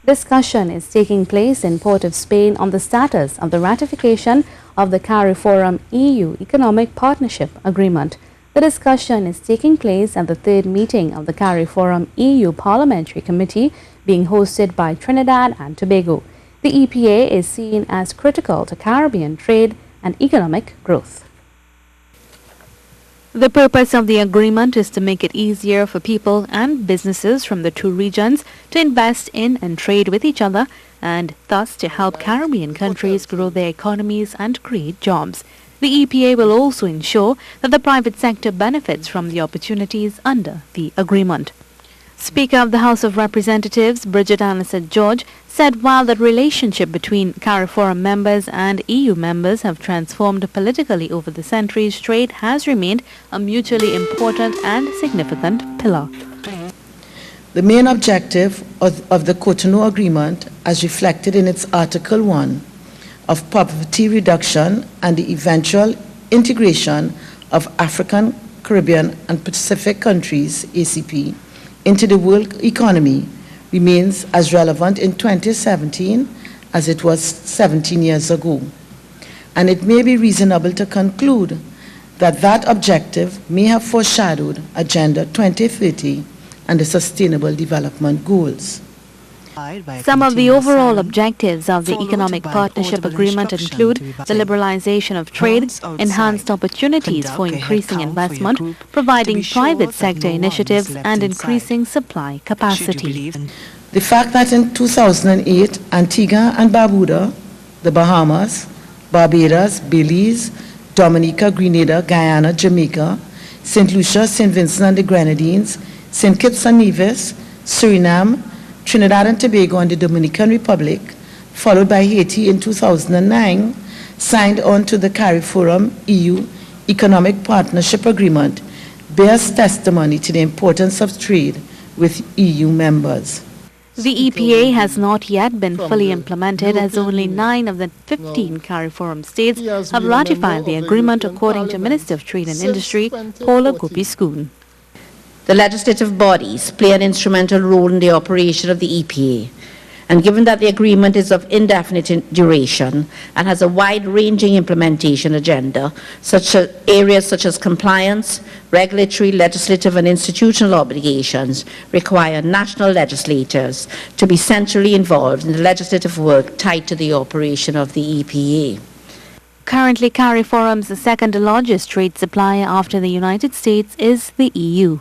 Discussion is taking place in Port of Spain on the status of the ratification of the CARIFORUM EU Economic Partnership Agreement. The discussion is taking place at the third meeting of the CARIFORUM EU Parliamentary Committee being hosted by Trinidad and Tobago. The EPA is seen as critical to Caribbean trade and economic growth. The purpose of the agreement is to make it easier for people and businesses from the two regions to invest in and trade with each other, and thus to help Caribbean countries grow their economies and create jobs. The EPA will also ensure that the private sector benefits from the opportunities under the agreement. Speaker of the House of Representatives, ANNISETTE-GEORGE, said while the relationship between CARIFORUM members and EU members have transformed politically over the centuries, trade has remained a mutually important and significant pillar. The main objective of the Cotonou Agreement, as reflected in its Article 1, of poverty reduction and the eventual integration of African, Caribbean and Pacific countries, ACP, into the world economy remains as relevant in 2017 as it was 17 years ago. And it may be reasonable to conclude that that objective may have foreshadowed Agenda 2030 and the Sustainable Development Goals. Some of the overall objectives of the Economic Partnership Agreement include the liberalization of trade, enhanced opportunities for increasing investment, providing private sector initiatives, and increasing supply capacity. The fact that in 2008, Antigua and Barbuda, the Bahamas, Barbados, Belize, Dominica, Grenada, Guyana, Jamaica, St. Lucia, St. Vincent and the Grenadines, St. Kitts and Nevis, Suriname, Trinidad and Tobago and the Dominican Republic, followed by Haiti in 2009, signed on to the CARIFORUM EU Economic Partnership Agreement, bears testimony to the importance of trade with EU members. The EPA has not yet been fully implemented, as only 9 of the 15 CARIFORUM states have ratified the agreement, according to Minister of Trade and Industry, Paula Gopi-Schoon. The legislative bodies play an instrumental role in the operation of the EPA, and given that the agreement is of indefinite duration and has a wide-ranging implementation agenda, areas such as compliance, regulatory, legislative and institutional obligations require national legislators to be centrally involved in the legislative work tied to the operation of the EPA. Currently, CARIFORUM's second largest trade supplier after the United States is the EU.